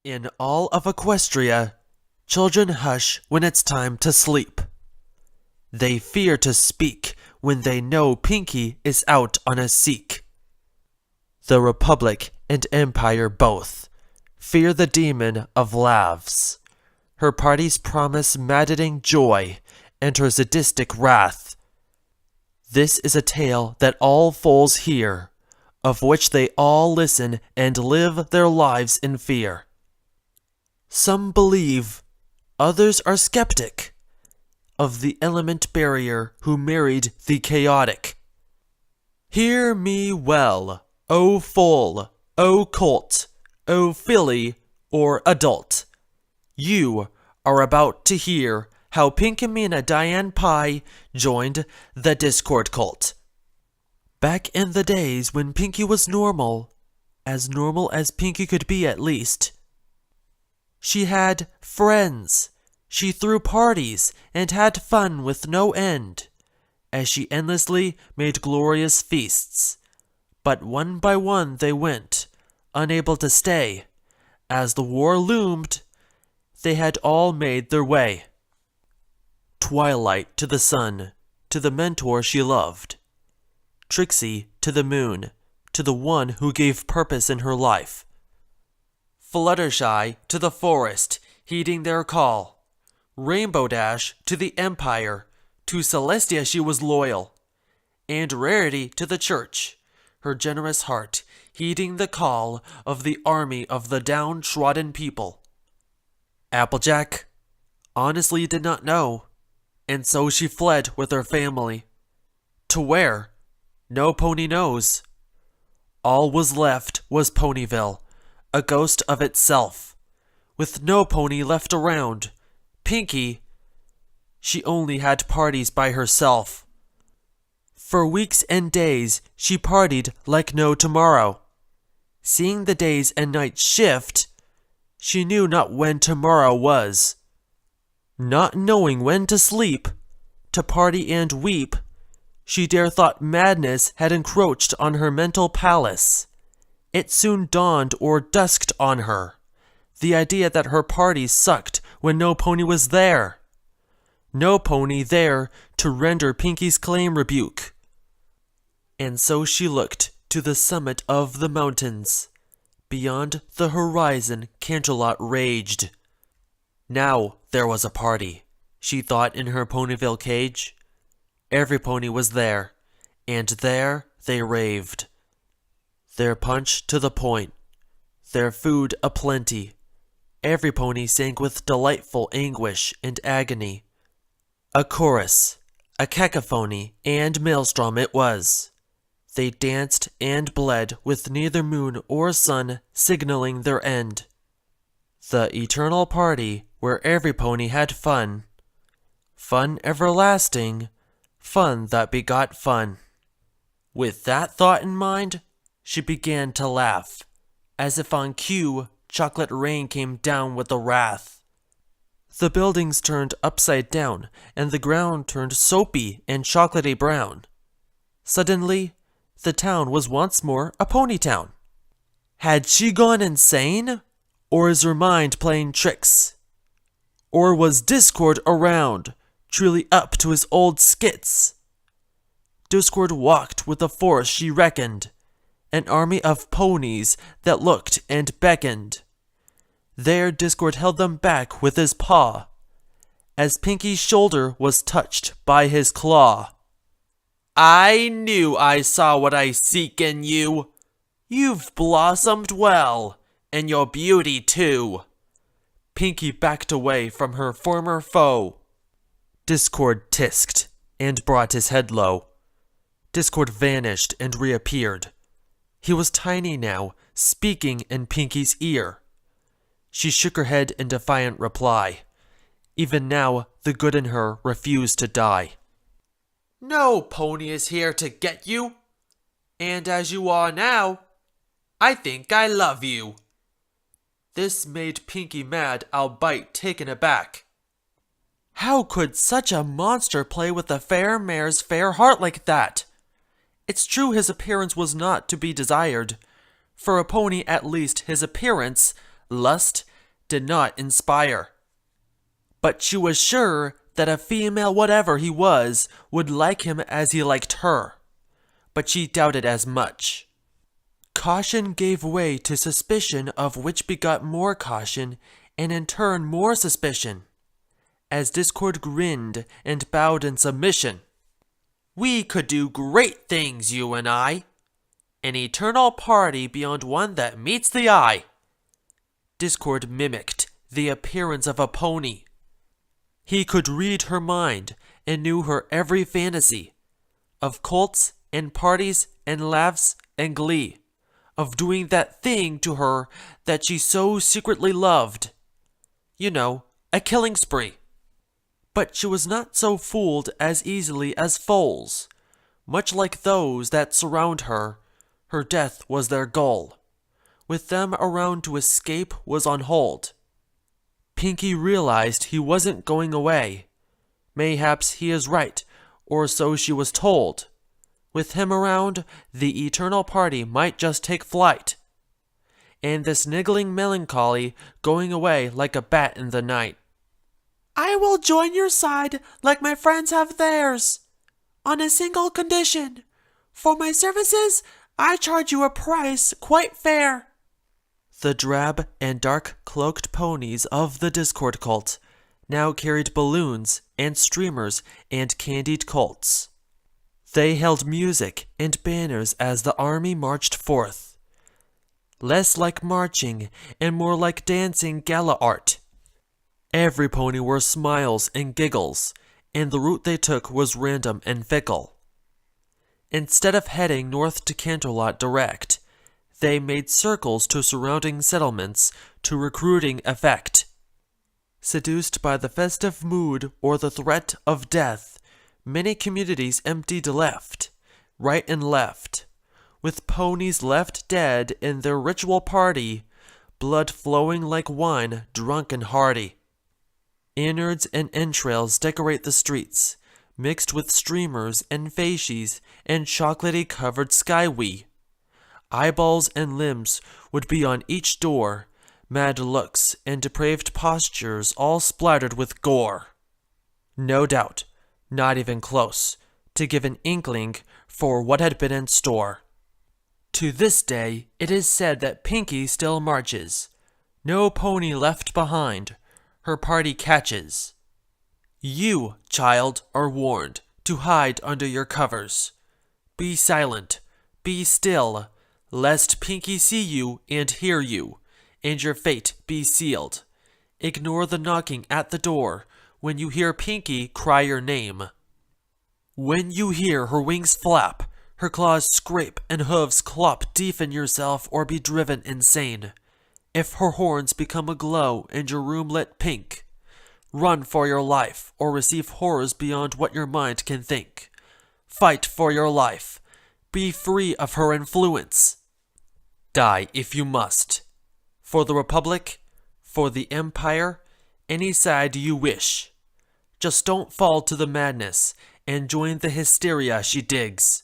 In all of Equestria, children hush when it's time to sleep. They fear to speak when they know Pinky is out on a seek. The Republic and Empire both fear the demon of laughs. Her parties promise maddening joy and her sadistic wrath. This is a tale that all foals hear, of which they all listen and live their lives in fear. Some believe, others are skeptic, of the element barrier who married the chaotic. Hear me well, O foal, O colt, O filly, or adult. You are about to hear how Pinkymina Diane Pie joined the Discord cult. Back in the days when Pinky was normal as Pinky could be at least. She had friends. She threw parties and had fun with no end, as she endlessly made glorious feasts. But one by one they went, unable to stay. As the war loomed, they had all made their way. Twilight to the sun, to the mentor she loved. Trixie to the moon, to the one who gave purpose in her life. Fluttershy to the forest, heeding their call. Rainbow Dash to the Empire, to Celestia she was loyal. And Rarity to the church, her generous heart heeding the call of the army of the downtrodden people. Applejack honestly did not know, and so she fled with her family. To where? No pony knows. All was left was Ponyville, a ghost of itself, with no pony left around. Pinky, she only had parties by herself. For weeks and days she partied like no tomorrow. Seeing the days and nights shift, she knew not when tomorrow was. Not knowing when to sleep, to party and weep, she dare thought madness had encroached on her mental palace. It soon dawned or dusked on her, the idea that her parties sucked when no pony was there. No pony there to render Pinky's claim rebuke. And so she looked to the summit of the mountains. Beyond the horizon Canterlot raged. Now there was a party, she thought in her Ponyville cage. Every pony was there, and there they raved. Their punch to the point, their food aplenty. Every pony sang with delightful anguish and agony. A chorus, a cacophony, and maelstrom it was. They danced and bled with neither moon or sun signaling their end. The eternal party where every pony had fun. Fun everlasting, fun that begot fun. With that thought in mind, she began to laugh. As if on cue, chocolate rain came down with a wrath. The buildings turned upside down, and the ground turned soapy and chocolatey brown. Suddenly, the town was once more a pony town. Had she gone insane? Or is her mind playing tricks? Or was Discord around, truly up to his old skits? Discord walked with a force she reckoned, an army of ponies that looked and beckoned. There Discord held them back with his paw, as Pinky's shoulder was touched by his claw. I knew I saw what I seek in you. You've blossomed well, and your beauty too. Pinky backed away from her former foe. Discord tisked and brought his head low. Discord vanished and reappeared. He was tiny now, speaking in Pinky's ear. She shook her head in defiant reply. Even now, the good in her refused to die. No pony is here to get you. And as you are now, I think I love you. This made Pinky mad, albeit taken aback. How could such a monster play with a fair mare's fair heart like that? It's true his appearance was not to be desired. For a pony, at least, his appearance, lust, did not inspire. But she was sure that a female whatever he was would like him as he liked her. But she doubted as much. Caution gave way to suspicion, of which begot more caution, and in turn more suspicion, as discord grinned and bowed in submission. We could do great things, you and I. An eternal party beyond one that meets the eye. Discord mimicked the appearance of a pony. He could read her mind and knew her every fantasy, of colts and parties and laughs and glee, of doing that thing to her that she so secretly loved. You know, a killing spree. But she was not so fooled as easily as foals. Much like those that surround her, her death was their goal. With them around to escape was on hold. Pinky realized he wasn't going away. Mayhaps he is right, or so she was told. With him around, the eternal party might just take flight. And this niggling melancholy going away like a bat in the night. I will join your side like my friends have theirs, on a single condition. For my services, I charge you a price quite fair. The drab and dark-cloaked ponies of the Discord cult now carried balloons and streamers and candied colts. They held music and banners as the army marched forth. Less like marching and more like dancing gala art. Every pony wore smiles and giggles, and the route they took was random and fickle. Instead of heading north to Canterlot direct, they made circles to surrounding settlements to recruiting effect. Seduced by the festive mood or the threat of death, many communities emptied left, right and left, with ponies left dead in their ritual party, blood flowing like wine, drunk and hearty. Innards and entrails decorate the streets, mixed with streamers and facies and chocolatey-covered skywee. Eyeballs and limbs would be on each door, mad looks and depraved postures all splattered with gore. No doubt, not even close, to give an inkling for what had been in store. To this day, it is said that Pinky still marches. No pony left behind. Her party catches. You, child, are warned to hide under your covers. Be silent, be still, lest Pinky see you and hear you, and your fate be sealed. Ignore the knocking at the door when you hear Pinky cry your name. When you hear her wings flap, her claws scrape and hooves clop, deafen yourself or be driven insane. If her horns become aglow and your room lit pink, run for your life or receive horrors beyond what your mind can think. Fight for your life. Be free of her influence. Die if you must. For the Republic, for the Empire, any side you wish. Just don't fall to the madness and join the hysteria she digs.